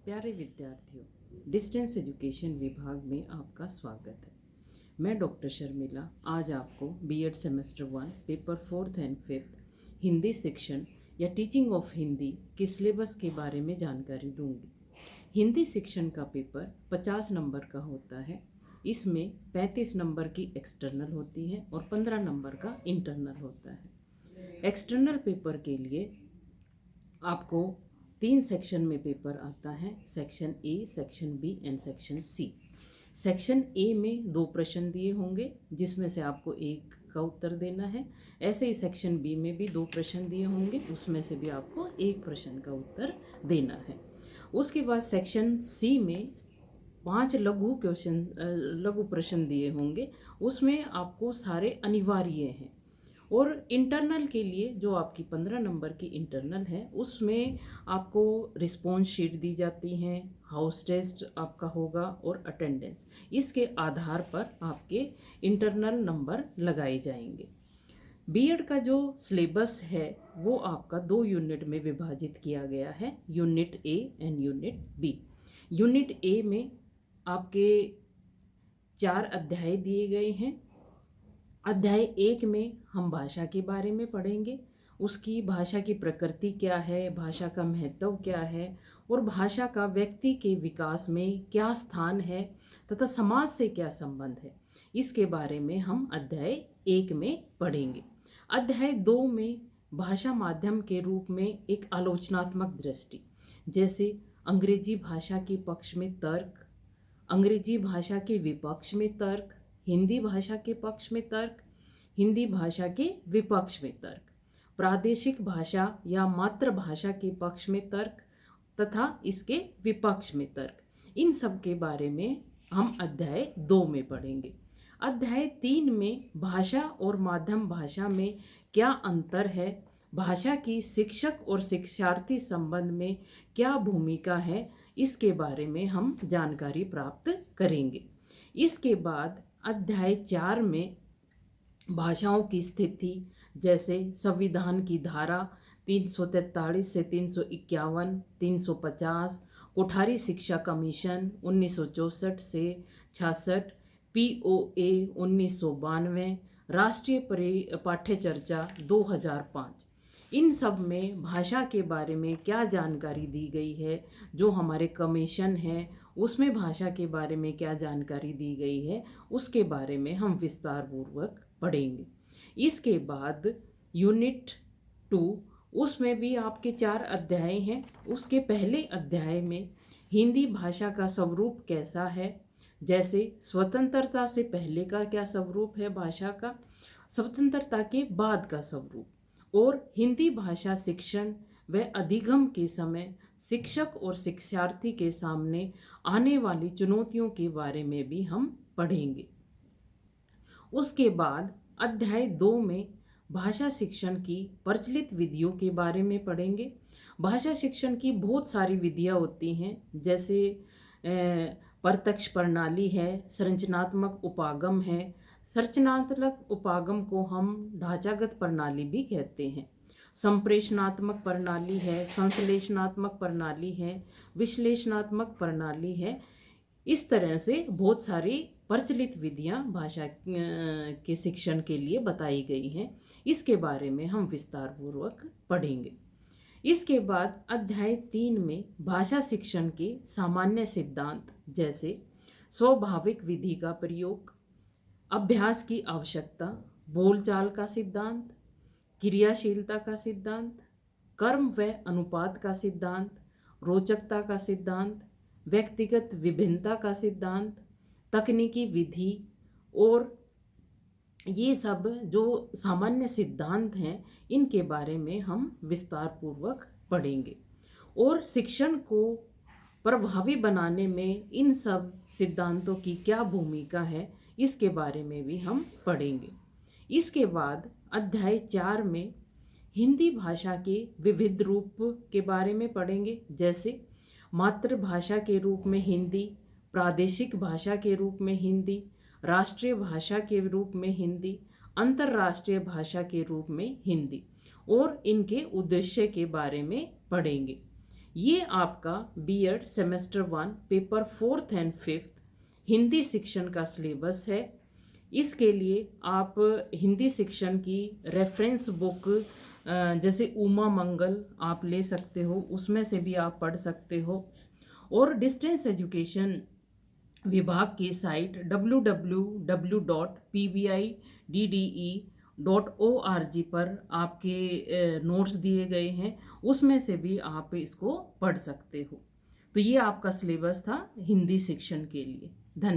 प्यारे विद्यार्थियों, distance education विभाग में आपका स्वागत है। मैं डॉक्टर शर्मिला आज आपको B Ed semester 1 paper 4th and 5th Hindi section या टीचिंग ऑफ हिंदी के सिलेबस के बारे में जानकारी दूंगी। हिंदी सेक्शन का पेपर 50 नंबर का होता है। इसमें 35 नंबर की एक्सटर्नल होती है और 15 नंबर का इंटरनल होता है। एक्सटर्नल पेपर के लिए आपको 3 सेक्शन में पेपर आता है, section A, section B and section C. Section A में 2 प्रश्न दिए होंगे जिसमें से आपको एक का उत्तर देना है। ऐसे ही सेक्शन बी में भी 2 प्रश्न दिए होंगे, उसमें से भी आपको एक प्रश्न का उत्तर देना है। उसके बाद सेक्शन सी में 5 लघु प्रश्न दिए होंगे, उसमें आपको सारे अनिवार्य हैं। और इंटरनल के लिए जो आपकी 15 नंबर की इंटरनल है उसमें आपको रिस्पॉन्स शीट दी जाती हैं, हाउस टेस्ट आपका होगा और अटेंडेंस। इसके आधार पर आपके इंटरनल नंबर लगाए जाएंगे। बीएड का जो सिलेबस है वो आपका 2 यूनिट में विभाजित किया गया है, unit A and unit B. Unit A में आपके 4 अध्याय दिए गए हैं। अध्याय 1 में हम भाषा के बारे में पढ़ेंगे, उसकी भाषा की प्रकृति क्या है, भाषा का महत्व क्या है और भाषा का व्यक्ति के विकास में क्या स्थान है तथा समाज से क्या संबंध है, इसके बारे में हम अध्याय 1 में पढ़ेंगे। अध्याय 2 में भाषा माध्यम के रूप में एक आलोचनात्मक दृष्टि, जैसे अंग्रेजी भाषा के पक्ष में तर्क, अंग्रेजी भाषा के विपक्ष में तर्क, हिंदी भाषा के पक्ष में तर्क, हिंदी भाषा के विपक्ष में तर्क, प्रादेशिक भाषा या मातृभाषा के पक्ष में तर्क तथा इसके विपक्ष में तर्क, इन सब के बारे में हम अध्याय 2 में पढ़ेंगे। अध्याय 3 में भाषा और माध्यम भाषा में क्या अंतर है, भाषा की शिक्षक और शिक्षार्थी संबंध में क्या भूमिका है, इसके बारे में हम जानकारी प्राप्त करेंगे। इसके बाद अध्याय 4 में भाषाओं की स्थिति, जैसे संविधान की धारा 343 से 351, 350, कोठारी शिक्षा कमीशन 1964 से 66, पीओए 1992, राष्ट्रीय पाठ्यचर्चा 2005, इन सब में भाषा के बारे में क्या जानकारी दी गई है। जो हमारे कमीशन है उसमें भाषा के बारे में क्या जानकारी दी गई है, उसके बारे में हम विस्तार पूर्वक पढ़ेंगे। इसके बाद यूनिट 2, उसमें भी आपके 4 अध्याय हैं। उसके पहले अध्याय में हिंदी भाषा का स्वरूप कैसा है, जैसे स्वतंत्रता से पहले का क्या स्वरूप है भाषा का, स्वतंत्रता के बाद का स्वरूप, और हिंदी भाषा शिक्षण व अधिगम के समय शिक्षक और शिक्षार्थी के सामने आने वाली चुनौतियों के बारे में भी हम पढ़ेंगे। उसके बाद अध्याय 2 में भाषा शिक्षण की प्रचलित विधियों के बारे में पढ़ेंगे। भाषा शिक्षण की बहुत सारी विधियां होती हैं, जैसे प्रत्यक्ष प्रणाली है, संरचनात्मक उपागम है। संरचनात्मक उपागम को हम ढांचागत प्रणाली भी कहते हैं। संप्रेषणात्मक प्रणाली है, संश्लेषणात्मक प्रणाली है, विश्लेषणात्मक प्रणाली है। इस तरह से बहुत सारी प्रचलित विधियां भाषा के शिक्षण के लिए बताई गई हैं। इसके बारे में हम विस्तार पूर्वक पढ़ेंगे। इसके बाद अध्याय 3 में भाषा शिक्षण के सामान्य सिद्धांत, जैसे स्वाभाविक विधि का प्रयोग, अभ्यास की आवश्यकता, बोलचाल का सिद्धांत, क्रियाशीलता का सिद्धांत, कर्म व अनुपात का सिद्धांत, रोचकता का सिद्धांत, व्यक्तिगत विभिन्नता का सिद्धांत, तकनीकी विधि, और ये सब जो सामान्य सिद्धांत हैं इनके बारे में हम विस्तार पूर्वक पढ़ेंगे। और शिक्षण को प्रभावी बनाने में इन सब सिद्धांतों की क्या भूमिका है, इसके बारे में भी हम पढ़ेंगे। इसके बाद अध्याय 4 में हिंदी भाषा के विविध रूप के बारे में पढ़ेंगे, जैसे मातृभाषा के रूप में हिंदी, प्रादेशिक भाषा के रूप में हिंदी, राष्ट्रीय भाषा के रूप में हिंदी, अंतर्राष्ट्रीय भाषा के रूप में हिंदी, और इनके उद्देश्य के बारे में पढ़ेंगे। ये आपका B Ed semester 1 paper 4th and 5th Hindi section का सिलेबस है। इसके लिए आप हिंदी सेक्शन की रेफरेंस बुक जैसे उमा मंगल आप ले सकते हो, उसमें से भी आप पढ़ सकते हो। और डिस्टेंस एजुकेशन विभाग की साइट www.pbiddE.org पर आपके नोट्स दिए गए हैं, उसमें से भी आप इसको पढ़ सकते हो। तो ये आपका सिलेबस था हिंदी सेक्शन के लिए। धन्यवाद।